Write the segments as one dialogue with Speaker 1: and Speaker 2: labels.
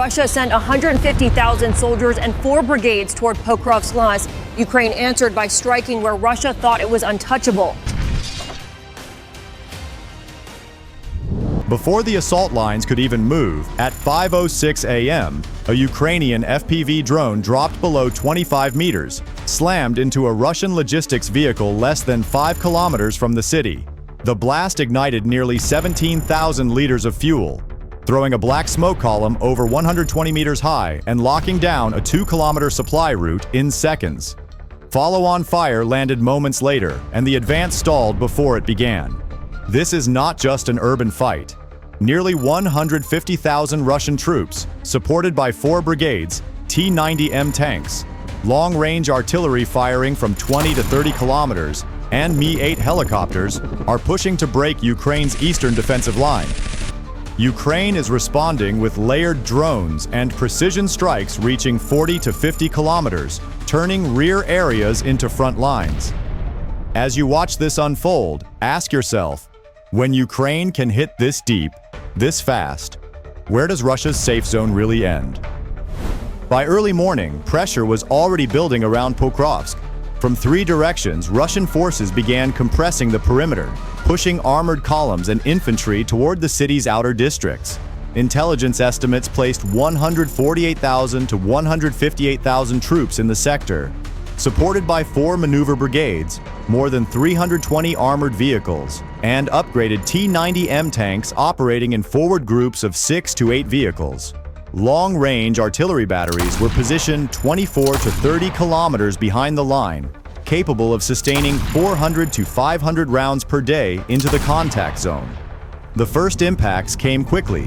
Speaker 1: Russia sent 150,000 soldiers and 4 brigades toward Pokrovsk lines. Ukraine answered by striking where Russia thought it was untouchable.
Speaker 2: Before the assault lines could even move, at 5:06 a.m., a Ukrainian FPV drone dropped below 25 meters, slammed into a Russian logistics vehicle less than 5 kilometers from the city. The blast ignited nearly 17,000 liters of fuel, throwing a black smoke column over 120 meters high and locking down a 2-kilometer supply route in seconds. Follow-on fire landed moments later, and the advance stalled before it began. This is not just an urban fight. Nearly 150,000 Russian troops, supported by 4 brigades, T-90M tanks, long-range artillery firing from 20 to 30 kilometers, and Mi-8 helicopters, are pushing to break Ukraine's eastern defensive line. Ukraine is responding with layered drones and precision strikes reaching 40 to 50 kilometers, turning rear areas into front lines. As you watch this unfold, ask yourself, when Ukraine can hit this deep, this fast, where does Russia's safe zone really end? By early morning, pressure was already building around Pokrovsk. From 3 directions, Russian forces began compressing the perimeter, pushing armored columns and infantry toward the city's outer districts. Intelligence estimates placed 148,000 to 158,000 troops in the sector, supported by 4 maneuver brigades, more than 320 armored vehicles, and upgraded T-90M tanks operating in forward groups of 6 to 8 vehicles. Long-range artillery batteries were positioned 24 to 30 kilometers behind the line, capable of sustaining 400 to 500 rounds per day into the contact zone. The first impacts came quickly.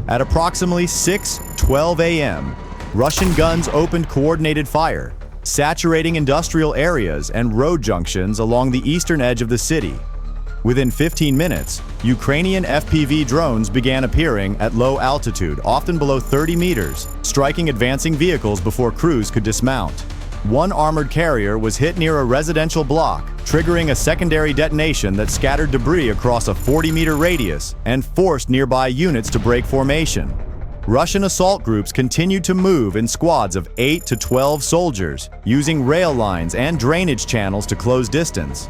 Speaker 2: At approximately 6:12 a.m., Russian guns opened coordinated fire, saturating industrial areas and road junctions along the eastern edge of the city. Within 15 minutes, Ukrainian FPV drones began appearing at low altitude, often below 30 meters, striking advancing vehicles before crews could dismount. One armored carrier was hit near a residential block, triggering a secondary detonation that scattered debris across a 40-meter radius and forced nearby units to break formation. Russian assault groups continued to move in squads of 8 to 12 soldiers, using rail lines and drainage channels to close distance.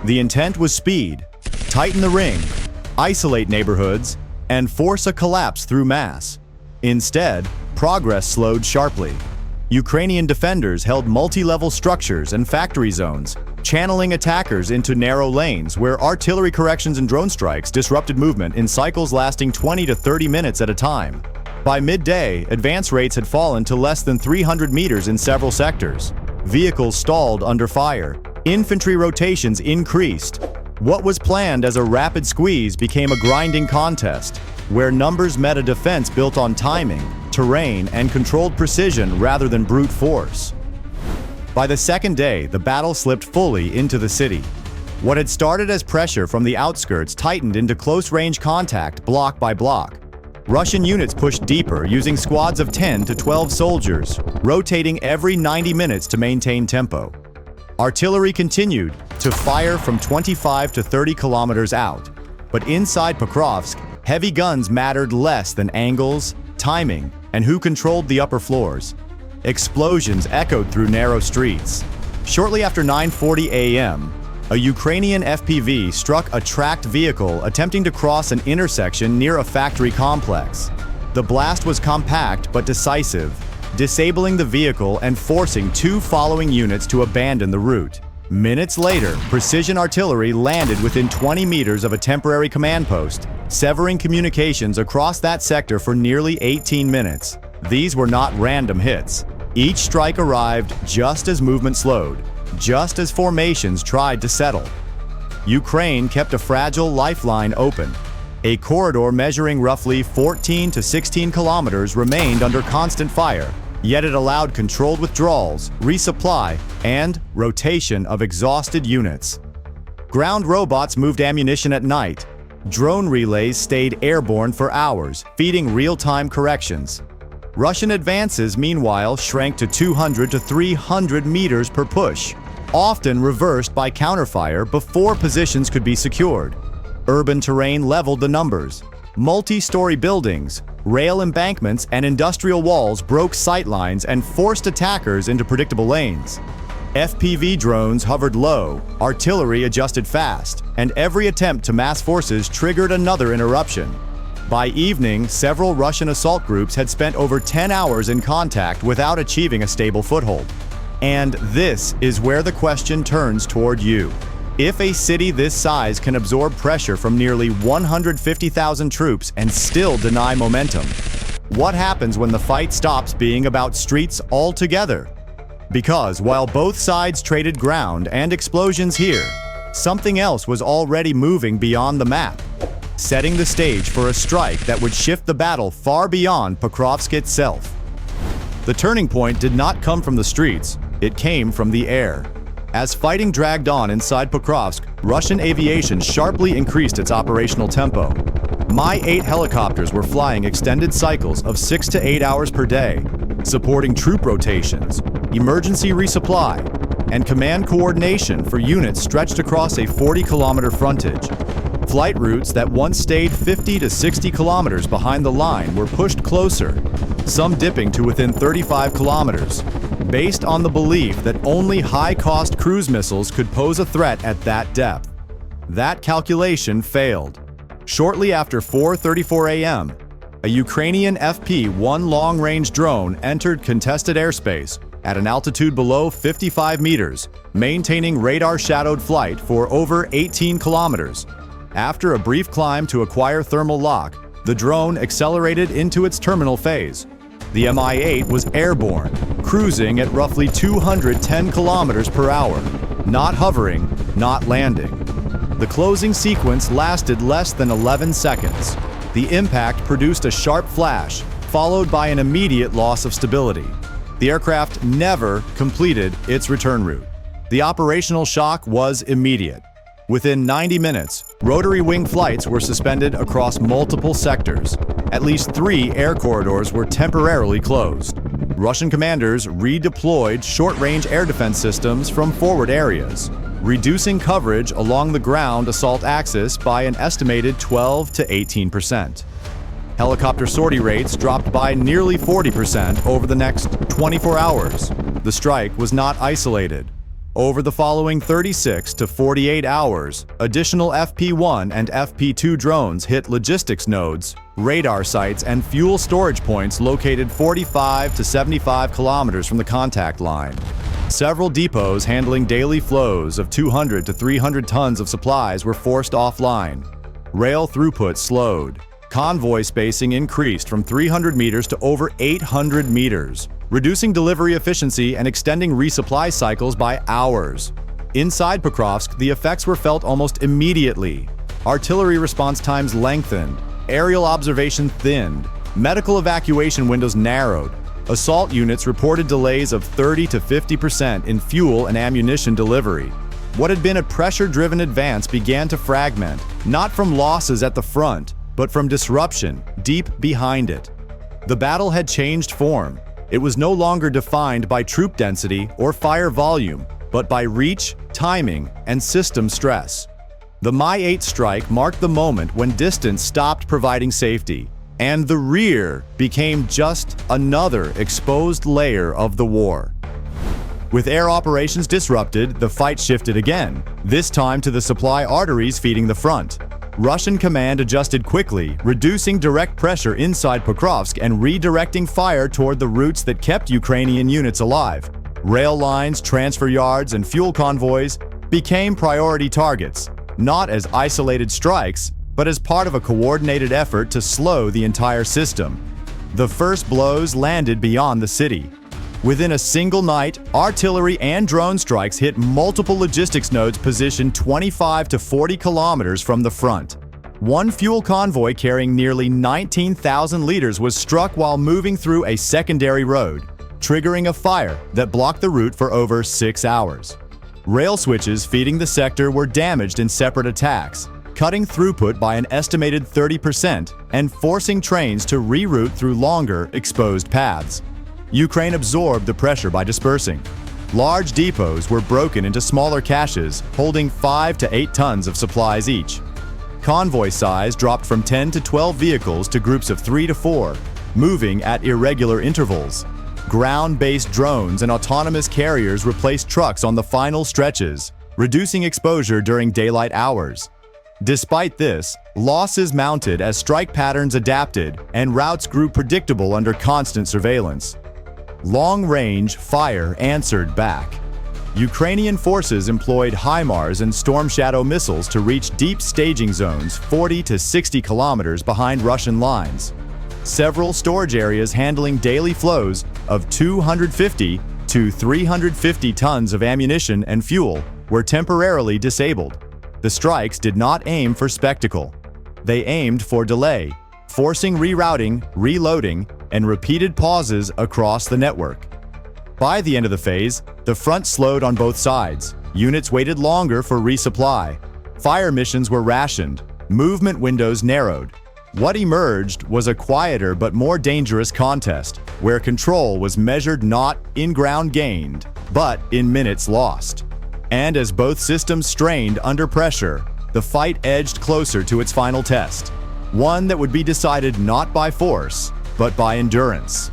Speaker 2: The intent was speed, tighten the ring, isolate neighborhoods, and force a collapse through mass. Instead, progress slowed sharply. Ukrainian defenders held multi-level structures and factory zones, channeling attackers into narrow lanes where artillery corrections and drone strikes disrupted movement in cycles lasting 20 to 30 minutes at a time. By midday, advance rates had fallen to less than 300 meters in several sectors. Vehicles stalled under fire. Infantry rotations increased. What was planned as a rapid squeeze became a grinding contest, where numbers met a defense built on timing, terrain, and controlled precision rather than brute force. By the second day, the battle slipped fully into the city. What had started as pressure from the outskirts tightened into close-range contact block by block. Russian units pushed deeper using squads of 10 to 12 soldiers, rotating every 90 minutes to maintain tempo. Artillery continued to fire from 25 to 30 kilometers out, but inside Pokrovsk, heavy guns mattered less than angles, timing, and who controlled the upper floors. Explosions echoed through narrow streets. Shortly after 9:40 a.m., a Ukrainian FPV struck a tracked vehicle attempting to cross an intersection near a factory complex. The blast was compact but decisive, disabling the vehicle and forcing 2 following units to abandon the route. Minutes later, precision artillery landed within 20 meters of a temporary command post, severing communications across that sector for nearly 18 minutes. These were not random hits. Each strike arrived just as movement slowed, just as formations tried to settle. Ukraine kept a fragile lifeline open. A corridor measuring roughly 14 to 16 kilometers remained under constant fire, yet it allowed controlled withdrawals, resupply, and rotation of exhausted units. Ground robots moved ammunition at night. Drone relays stayed airborne for hours, feeding real-time corrections. Russian advances, meanwhile, shrank to 200 to 300 meters per push, often reversed by counterfire before positions could be secured. Urban terrain leveled the numbers. Multi-story buildings, rail embankments, and industrial walls broke sightlines and forced attackers into predictable lanes. FPV drones hovered low, artillery adjusted fast, and every attempt to mass forces triggered another interruption. By evening, several Russian assault groups had spent over 10 hours in contact without achieving a stable foothold. And this is where the question turns toward you. If a city this size can absorb pressure from nearly 150,000 troops and still deny momentum, what happens when the fight stops being about streets altogether? Because while both sides traded ground and explosions here, something else was already moving beyond the map, setting the stage for a strike that would shift the battle far beyond Pokrovsk itself. The turning point did not come from the streets, it came from the air. As fighting dragged on inside Pokrovsk, Russian aviation sharply increased its operational tempo. Mi-8 helicopters were flying extended cycles of 6 to 8 hours per day, supporting troop rotations, emergency resupply, and command coordination for units stretched across a 40-kilometer frontage. Flight routes that once stayed 50 to 60 kilometers behind the line were pushed closer, some dipping to within 35 kilometers, based on the belief that only high-cost cruise missiles could pose a threat at that depth. That calculation failed. Shortly after 4:34 a.m., a Ukrainian FP-1 long-range drone entered contested airspace at an altitude below 55 meters, maintaining radar-shadowed flight for over 18 kilometers. After a brief climb to acquire thermal lock, the drone accelerated into its terminal phase. The Mi-8 was airborne, cruising at roughly 210 kilometers per hour, not hovering, not landing. The closing sequence lasted less than 11 seconds. The impact produced a sharp flash, followed by an immediate loss of stability. The aircraft never completed its return route. The operational shock was immediate. Within 90 minutes, rotary wing flights were suspended across multiple sectors. At least 3 air corridors were temporarily closed. Russian commanders redeployed short-range air defense systems from forward areas, reducing coverage along the ground assault axis by an estimated 12 to 18%. Helicopter sortie rates dropped by nearly 40% over the next 24 hours. The strike was not isolated. Over the following 36 to 48 hours, additional FP-1 and FP-2 drones hit logistics nodes, radar sites, and fuel storage points located 45 to 75 kilometers from the contact line. Several depots handling daily flows of 200 to 300 tons of supplies were forced offline. Rail throughput slowed. Convoy spacing increased from 300 meters to over 800 meters, reducing delivery efficiency and extending resupply cycles by hours. Inside Pokrovsk, the effects were felt almost immediately. Artillery response times lengthened, aerial observation thinned, medical evacuation windows narrowed. Assault units reported delays of 30 to 50% in fuel and ammunition delivery. What had been a pressure-driven advance began to fragment, not from losses at the front, but from disruption deep behind it. The battle had changed form. It was no longer defined by troop density or fire volume, but by reach, timing, and system stress. The Mi-8 strike marked the moment when distance stopped providing safety, and the rear became just another exposed layer of the war. With air operations disrupted, the fight shifted again, this time to the supply arteries feeding the front. Russian command adjusted quickly, reducing direct pressure inside Pokrovsk and redirecting fire toward the routes that kept Ukrainian units alive. Rail lines, transfer yards, and fuel convoys became priority targets, not as isolated strikes, but as part of a coordinated effort to slow the entire system. The first blows landed beyond the city. Within a single night, artillery and drone strikes hit multiple logistics nodes positioned 25 to 40 kilometers from the front. One fuel convoy carrying nearly 19,000 liters was struck while moving through a secondary road, triggering a fire that blocked the route for over 6 hours. Rail switches feeding the sector were damaged in separate attacks, cutting throughput by an estimated 30% and forcing trains to reroute through longer, exposed paths. Ukraine absorbed the pressure by dispersing. Large depots were broken into smaller caches, holding 5 to 8 tons of supplies each. Convoy size dropped from 10 to 12 vehicles to groups of 3 to 4, moving at irregular intervals. Ground-based drones and autonomous carriers replaced trucks on the final stretches, reducing exposure during daylight hours. Despite this, losses mounted as strike patterns adapted and routes grew predictable under constant surveillance. Long-range fire answered back. Ukrainian forces employed HIMARS and Storm Shadow missiles to reach deep staging zones 40 to 60 kilometers behind Russian lines. Several storage areas handling daily flows of 250 to 350 tons of ammunition and fuel were temporarily disabled. The strikes did not aim for spectacle. They aimed for delay, forcing rerouting, reloading, and repeated pauses across the network. By the end of the phase, the front slowed on both sides. Units waited longer for resupply. Fire missions were rationed. Movement windows narrowed. What emerged was a quieter but more dangerous contest, where control was measured not in ground gained, but in minutes lost. And as both systems strained under pressure, the fight edged closer to its final test, one that would be decided not by force, but by endurance.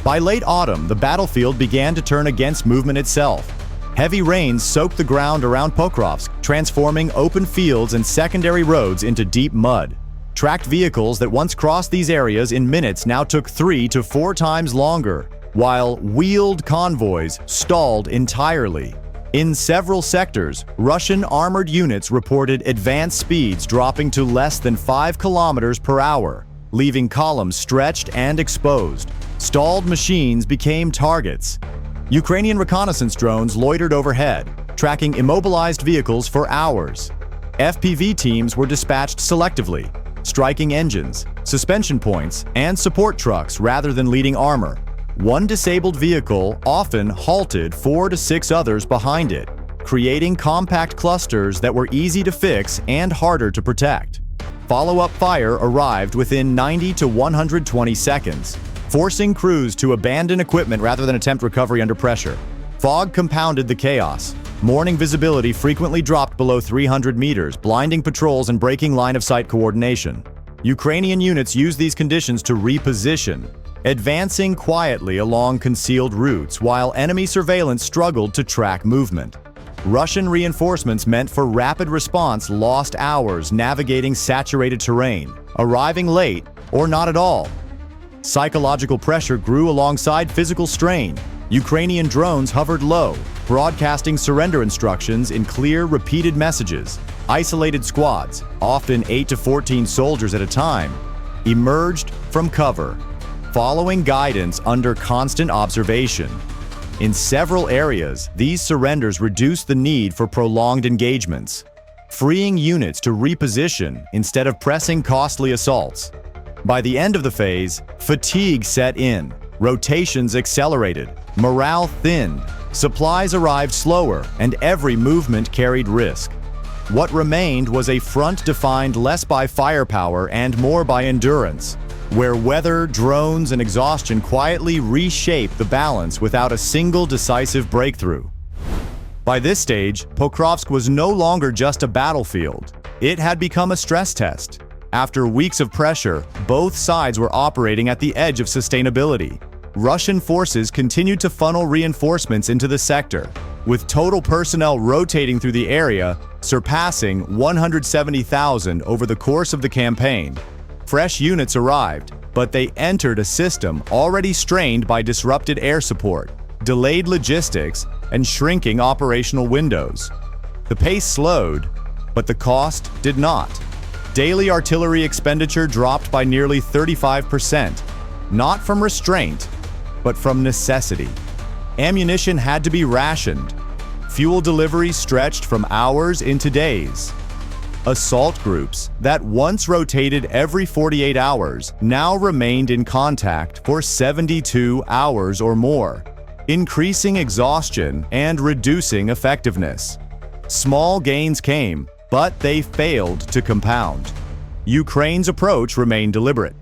Speaker 2: By late autumn, the battlefield began to turn against movement itself. Heavy rains soaked the ground around Pokrovsk, transforming open fields and secondary roads into deep mud. Tracked vehicles that once crossed these areas in minutes now took 3 to 4 times longer, while wheeled convoys stalled entirely. In several sectors, Russian armored units reported advance speeds dropping to less than 5 kilometers per hour, leaving columns stretched and exposed. Stalled machines became targets. Ukrainian reconnaissance drones loitered overhead, tracking immobilized vehicles for hours. FPV teams were dispatched selectively, striking engines, suspension points, and support trucks rather than leading armor. One disabled vehicle often halted 4 to 6 others behind it, creating compact clusters that were easy to fix and harder to protect. Follow-up fire arrived within 90 to 120 seconds, forcing crews to abandon equipment rather than attempt recovery under pressure. Fog compounded the chaos. Morning visibility frequently dropped below 300 meters, blinding patrols and breaking line-of-sight coordination. Ukrainian units used these conditions to reposition, advancing quietly along concealed routes while enemy surveillance struggled to track movement. Russian reinforcements meant for rapid response lost hours navigating saturated terrain, arriving late or not at all. Psychological pressure grew alongside physical strain. Ukrainian drones hovered low, broadcasting surrender instructions in clear, repeated messages. Isolated squads, often 8 to 14 soldiers at a time, emerged from cover, following guidance under constant observation. In several areas, these surrenders reduced the need for prolonged engagements, freeing units to reposition instead of pressing costly assaults. By the end of the phase, fatigue set in, rotations accelerated, morale thinned, supplies arrived slower, and every movement carried risk. What remained was a front defined less by firepower and more by endurance, where weather, drones, and exhaustion quietly reshaped the balance without a single decisive breakthrough. By this stage, Pokrovsk was no longer just a battlefield. It had become a stress test. After weeks of pressure, both sides were operating at the edge of sustainability. Russian forces continued to funnel reinforcements into the sector, with total personnel rotating through the area surpassing 170,000 over the course of the campaign. Fresh units arrived, but they entered a system already strained by disrupted air support, delayed logistics, and shrinking operational windows. The pace slowed, but the cost did not. Daily artillery expenditure dropped by nearly 35%, not from restraint, but from necessity. Ammunition had to be rationed. Fuel delivery stretched from hours into days. Assault groups that once rotated every 48 hours now remained in contact for 72 hours or more, increasing exhaustion and reducing effectiveness. Small gains came, but they failed to compound. Ukraine's approach remained deliberate.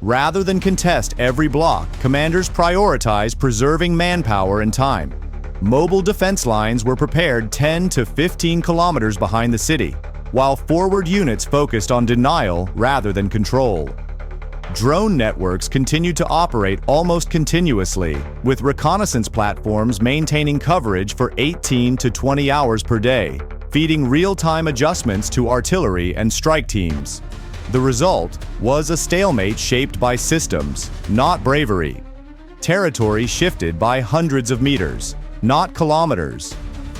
Speaker 2: Rather than contest every block, commanders prioritized preserving manpower and time. Mobile defense lines were prepared 10 to 15 kilometers behind the city. while forward units focused on denial rather than control. Drone networks continued to operate almost continuously, with reconnaissance platforms maintaining coverage for 18 to 20 hours per day, feeding real-time adjustments to artillery and strike teams. The result was a stalemate shaped by systems, not bravery. Territory shifted by hundreds of meters, not kilometers.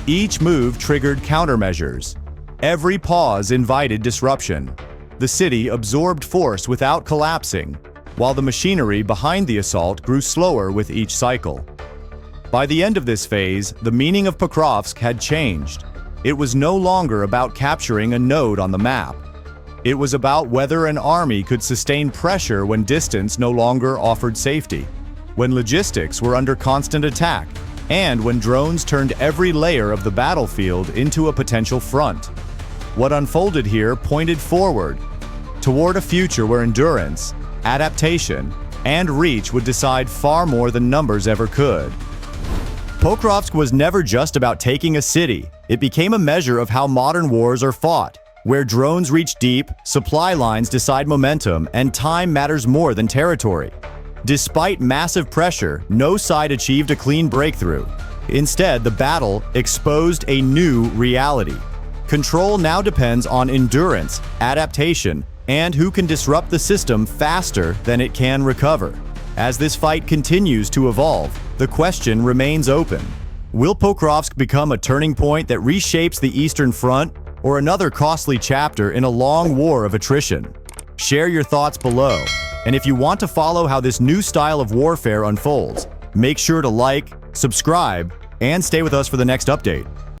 Speaker 2: Each move triggered countermeasures. Every pause invited disruption. The city absorbed force without collapsing, while the machinery behind the assault grew slower with each cycle. By the end of this phase, the meaning of Pokrovsk had changed. It was no longer about capturing a node on the map. It was about whether an army could sustain pressure when distance no longer offered safety, when logistics were under constant attack, and when drones turned every layer of the battlefield into a potential front. What unfolded here pointed forward, toward a future where endurance, adaptation, and reach would decide far more than numbers ever could. Pokrovsk was never just about taking a city. It became a measure of how modern wars are fought, where drones reach deep, supply lines decide momentum, and time matters more than territory. Despite massive pressure, no side achieved a clean breakthrough. Instead, the battle exposed a new reality. Control now depends on endurance, adaptation, and who can disrupt the system faster than it can recover. As this fight continues to evolve, the question remains open. Will Pokrovsk become a turning point that reshapes the Eastern Front, or another costly chapter in a long war of attrition? Share your thoughts below. And if you want to follow how this new style of warfare unfolds, make sure to like, subscribe, and stay with us for the next update.